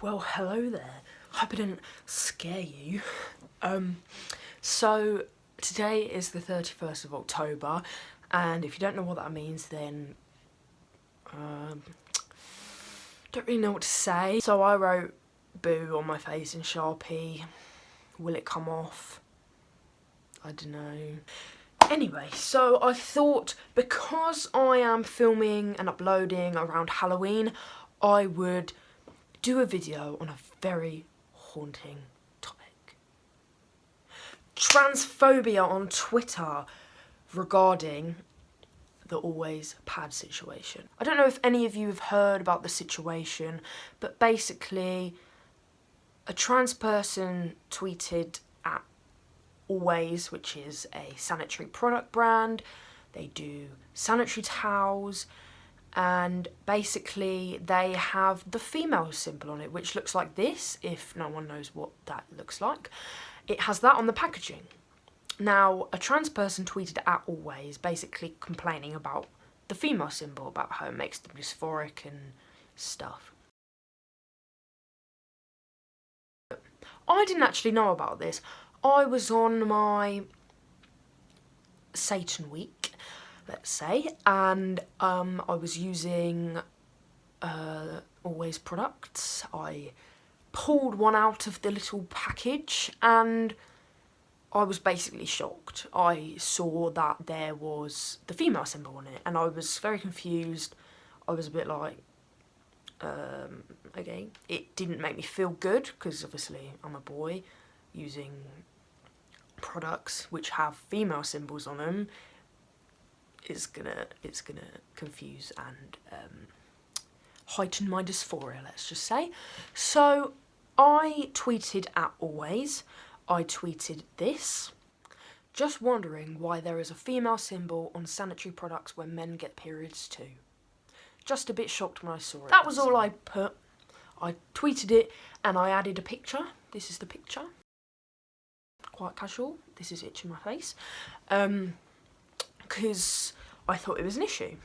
Well, hello there. Hope I didn't scare you. So today is the 31st of October, and if you don't know what that means, then don't really know what to say. So I wrote boo on my face in Sharpie. Will it come off? I don't know. Anyway, so I thought because I am filming and uploading around Halloween, I would do a video on a very haunting topic. Transphobia on Twitter regarding the always pad situation. I don't know if any of you have heard about the situation, but basically a trans person tweeted at Always, which is a sanitary product brand. They do sanitary towels, and basically they have the female symbol on it, which looks like this, if no one knows what that looks like. It has that on the packaging. Now, a trans person tweeted at Always, basically complaining about the female symbol, about how it makes them dysphoric and stuff. I didn't actually know about this. I was on my Satan week, let's say, and I was using Always products. I pulled one out of the little package and I was basically shocked. I saw that there was the female symbol on it and I was very confused. I was a bit like, okay. It didn't make me feel good because obviously I'm a boy using products which have female symbols on them. It's gonna confuse and heighten my dysphoria, let's just say. So I tweeted at Always. I tweeted this. Just wondering why there is a female symbol on sanitary products when men get periods too. Just a bit shocked when I saw it. That was all I put. I tweeted it and I added a picture. This is the picture. Quite casual. This is itching my face. Because I thought it was an issue.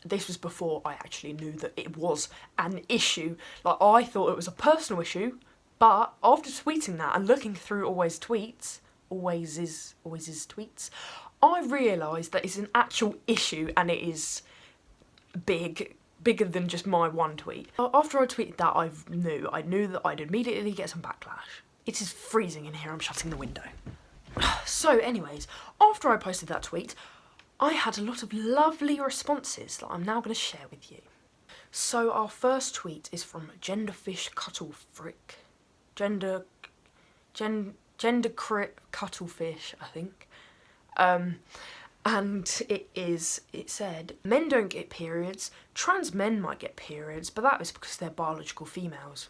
This was before I actually knew that it was an issue. Like, I thought it was a personal issue, but after tweeting that and looking through Always' tweets, I realised that it's an actual issue and it is bigger than just my one tweet. After I tweeted that, I knew that I'd immediately get some backlash. It is freezing in here, I'm shutting the window. So anyways, after I posted that tweet, I had a lot of lovely responses that I'm now going to share with you. So our first tweet is from Genderfish Cuttlefish. Cuttlefish, I think. And it said, men don't get periods, trans men might get periods, but that is because they're biological females.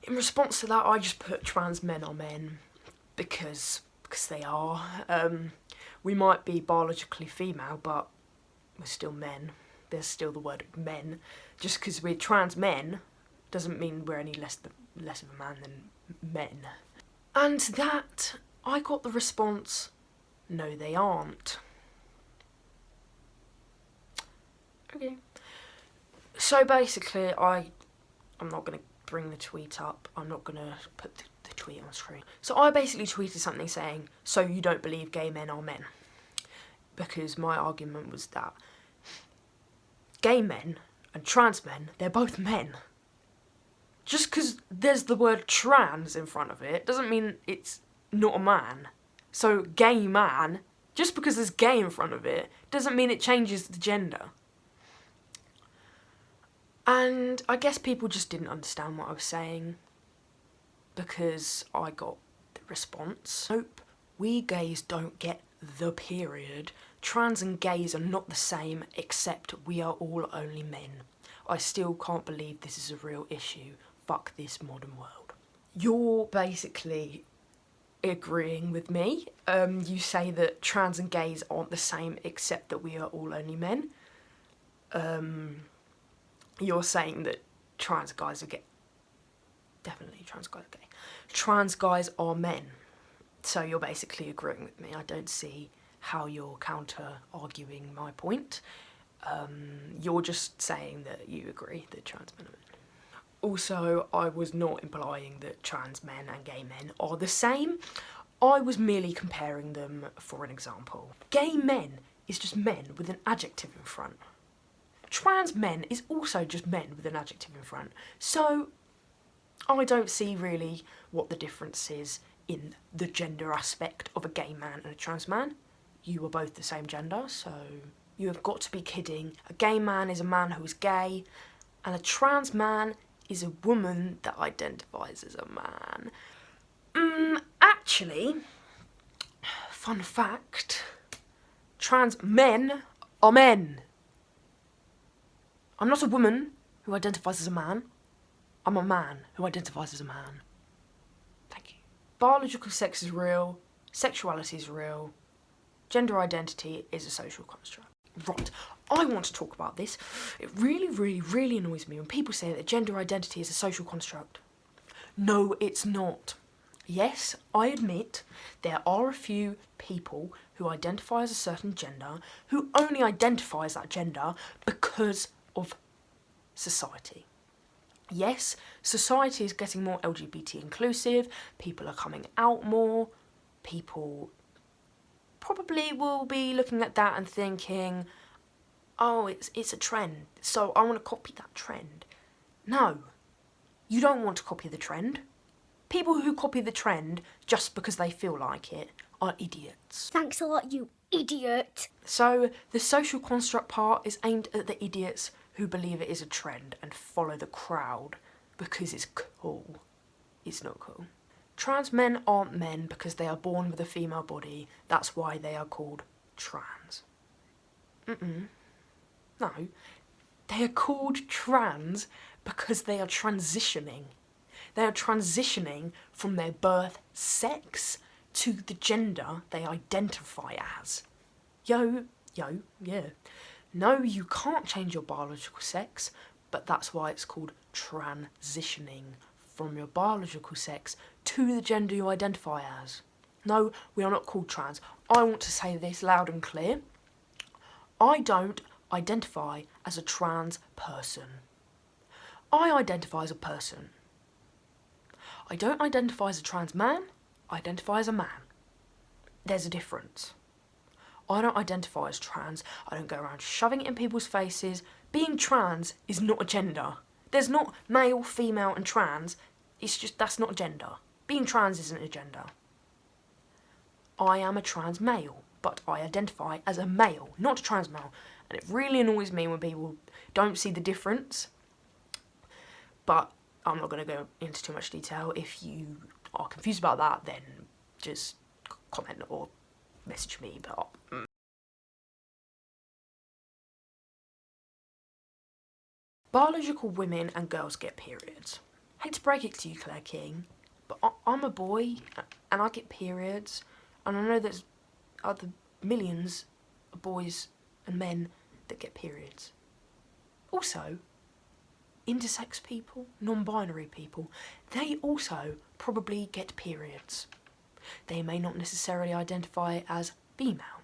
In response to that, I just put trans men are men because they are. We might be biologically female, but we're still men. There's still the word men. Just because we're trans men doesn't mean we're any less of a man than men. And that, I got the response, no they aren't. Okay. So basically, I'm not going to bring the tweet up. I'm not going to put the tweet on screen. So I basically tweeted something saying, so you don't believe gay men are men? Because my argument was that gay men and trans men, they're both men. Just because there's the word trans in front of it doesn't mean it's not a man. So gay man, just because there's gay in front of it, doesn't mean it changes the gender. And I guess people just didn't understand what I was saying because I got the response. Nope, we gays don't get the period. Trans and gays are not the same, except we are all only men. I still can't believe this is a real issue. Fuck this modern world. You're basically agreeing with me. You say that trans and gays aren't the same, except that we are all only men. You're saying that trans guys are gay. Definitely trans guys are gay. Trans guys are men. So you're basically agreeing with me. I don't see how you're counter-arguing my point. You're just saying that you agree that trans men are men. Also, I was not implying that trans men and gay men are the same. I was merely comparing them for an example. Gay men is just men with an adjective in front. Trans men is also just men with an adjective in front. So I don't see really what the difference is in the gender aspect of a gay man and a trans man. You are both the same gender, so you have got to be kidding. A gay man is a man who is gay, and a trans man is a woman that identifies as a man. Actually, fun fact, trans men are men. I'm not a woman who identifies as a man. I'm a man who identifies as a man. Thank you. Biological sex is real, sexuality is real, gender identity is a social construct. Right, I want to talk about this. It really annoys me when people say that gender identity is a social construct. No, it's not. Yes, I admit there are a few people who identify as a certain gender who only identify as that gender because of society. Yes, society is getting more LGBT inclusive, people are coming out more, people probably will be looking at that and thinking, oh, it's a trend, so I want to copy that trend. No, you don't want to copy the trend. People who copy the trend just because they feel like it are idiots. Thanks a lot, you idiot. So the social construct part is aimed at the idiots who believe it is a trend and follow the crowd because it's cool. It's not cool. Trans men aren't men because they are born with a female body. That's why they are called trans. No, they are called trans because they are transitioning. They are transitioning from their birth sex to the gender they identify as. Yeah. No, you can't change your biological sex, but that's why it's called transitioning from your biological sex to the gender you identify as. No, we are not called trans. I want to say this loud and clear. I don't identify as a trans person. I identify as a person. I don't identify as a trans man, I identify as a man. There's a difference. I don't identify as trans, I don't go around shoving it in people's faces. Being trans is not a gender. There's not male, female and trans, it's just, that's not a gender. Being trans isn't a gender. I am a trans male, but I identify as a male, not a trans male. And it really annoys me when people don't see the difference. But I'm not going to go into too much detail. If you are confused about that, then just comment or message me. But biological women and girls get periods. Hate to break it to you, Claire King, but I'm a boy and I get periods, and I know there's other millions of boys and men that get periods. Also, intersex people, non-binary people, they also probably get periods. They may not necessarily identify as female,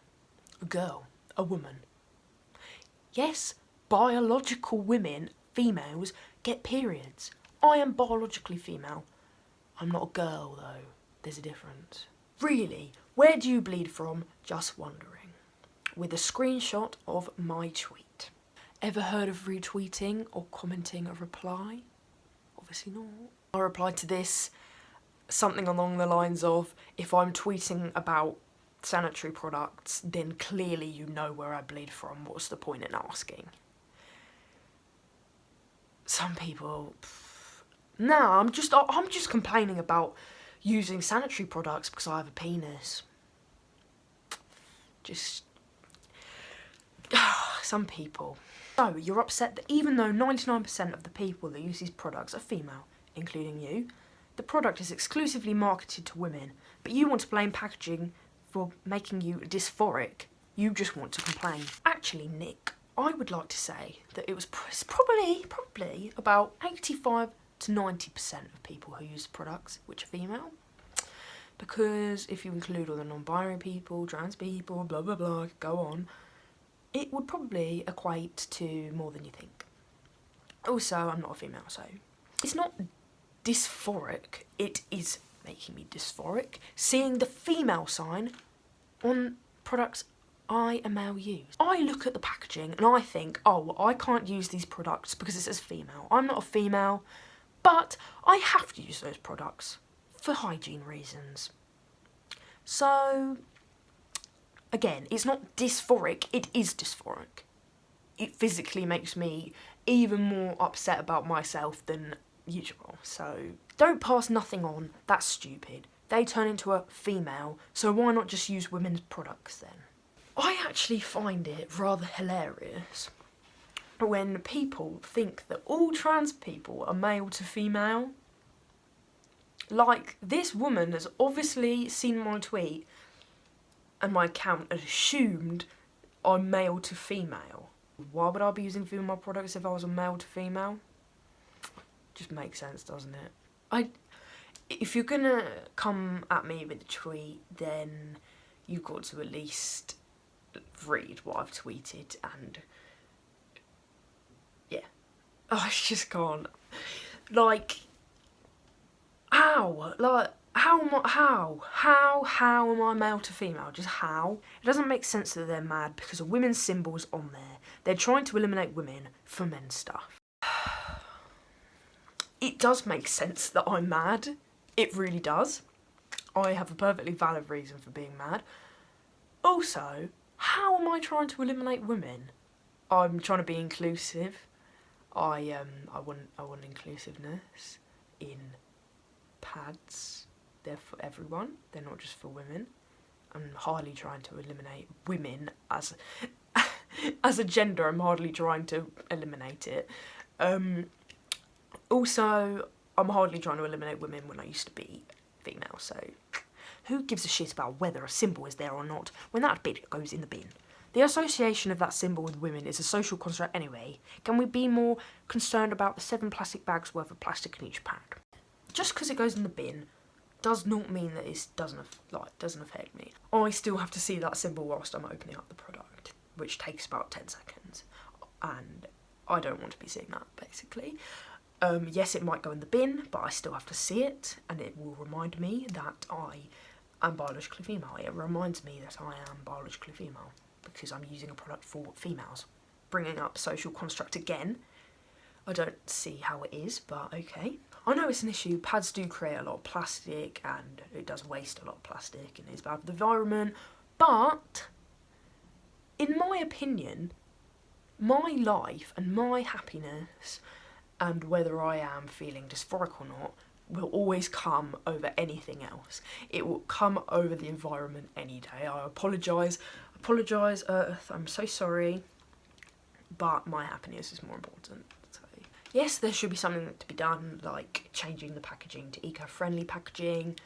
a girl, a woman. Yes, biological women, females, get periods. I am biologically female. I'm not a girl though, there's a difference. Really, where do you bleed from? Just wondering. With a screenshot of my tweet. Ever heard of retweeting or commenting a reply? Obviously not. I replied to this something along the lines of, if I'm tweeting about sanitary products, then clearly you know where I bleed from. What's the point in asking? Some people, no, I'm just complaining about using sanitary products because I have a penis. Just, some people. So, you're upset that even though 99% of the people that use these products are female, including you, the product is exclusively marketed to women, but you want to blame packaging for making you dysphoric. You just want to complain. Actually, Nick, I would like to say that it was probably about 85 to 90% of people who use products which are female. Because if you include all the non-binary people, trans people, blah blah blah, go on, it would probably equate to more than you think. Also, I'm not a female, so it's not dysphoric, it is making me dysphoric seeing the female sign on products IM MTF use. I look at the packaging and I think, oh, I can't use these products because it says female. I'm not a female, but I have to use those products for hygiene reasons. So, again, it's not dysphoric, it is dysphoric. It physically makes me even more upset about myself than usual. So, don't pass nothing on, that's stupid. They turn into a female, so why not just use women's products then? I actually find it rather hilarious when people think that all trans people are male to female. Like, this woman has obviously seen my tweet and my account and assumed I'm male to female. Why would I be using female products if I was a male to female? Just makes sense, doesn't it? If you're gonna come at me with a tweet, then you've got to at least read what I've tweeted and yeah. I just can't. Like, how? Like, how am I male to female? Just how? It doesn't make sense that they're mad because a women's symbol's on there. They're trying to eliminate women for men's stuff. It does make sense that I'm mad. It really does. I have a perfectly valid reason for being mad. Also, how am I trying to eliminate women? I'm trying to be inclusive. I want inclusiveness in pads. They're for everyone. They're not just for women. I'm hardly trying to eliminate women as as a gender. I'm hardly trying to eliminate it. Also, I'm hardly trying to eliminate women when I used to be female, so who gives a shit about whether a symbol is there or not when that bit goes in the bin? The association of that symbol with women is a social construct anyway. Can we be more concerned about the 7 plastic bags worth of plastic in each pack? Just because it goes in the bin does not mean that it doesn't affect me. I still have to see that symbol whilst I'm opening up the product, which takes about 10 seconds, and I don't want to be seeing that, basically. Yes, it might go in the bin, but I still have to see it, and it will remind me that I am biologically female. It reminds me that I am biologically female, because I'm using a product for females. Bringing up social construct again. I don't see how it is, but okay. I know it's an issue. Pads do create a lot of plastic, and it does waste a lot of plastic, and it's bad for the environment, but in my opinion, my life and my happiness and whether I am feeling dysphoric or not will always come over anything else. It will come over the environment any day. I apologise, Earth, I'm so sorry, but my happiness is more important. So, yes, there should be something to be done, like changing the packaging to eco-friendly packaging.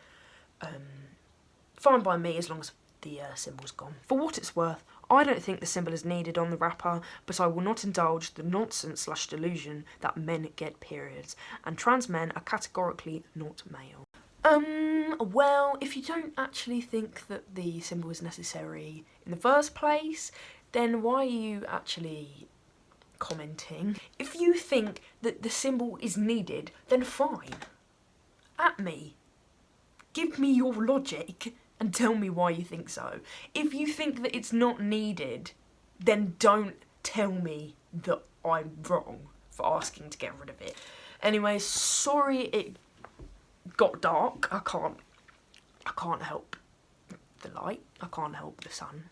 Fine by me as long as the symbol's gone. For what it's worth, I don't think the symbol is needed on the wrapper, but I will not indulge the nonsense/delusion that men get periods, and trans men are categorically not male. Well, if you don't actually think that the symbol is necessary in the first place, then why are you actually commenting? If you think that the symbol is needed, then fine. At me. Give me your logic and tell me why you think so. If you think that it's not needed, then don't tell me that I'm wrong for asking to get rid of it. Anyway, sorry it got dark. I can't help the light. I can't help the sun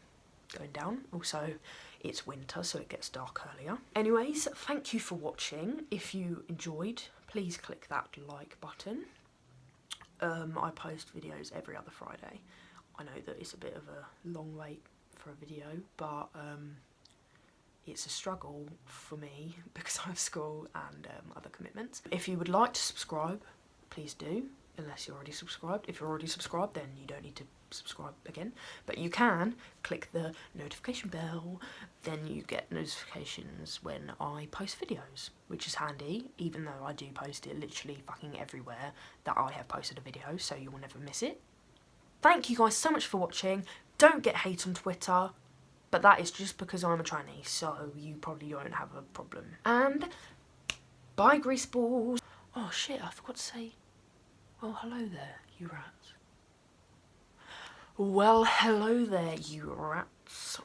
going down. Also, it's winter, so it gets dark earlier. Anyways, thank you for watching. If you enjoyed, please click that like button. I post videos every other Friday. I know that it's a bit of a long wait for a video, but it's a struggle for me because I have school and other commitments. If you would like to subscribe, please do, unless you're already subscribed. If you're already subscribed, then you don't need to subscribe again, but you can click the notification bell, then you get notifications when I post videos, which is handy, even though I do post it literally fucking everywhere that I have posted a video, so you will never miss it. Thank you guys so much for watching. Don't get hate on Twitter. But that is just because I'm a Chinese, so you probably don't have a problem. And bye, grease balls. Oh shit, I forgot to say, well, hello there, you rats. Well, hello there, you rats.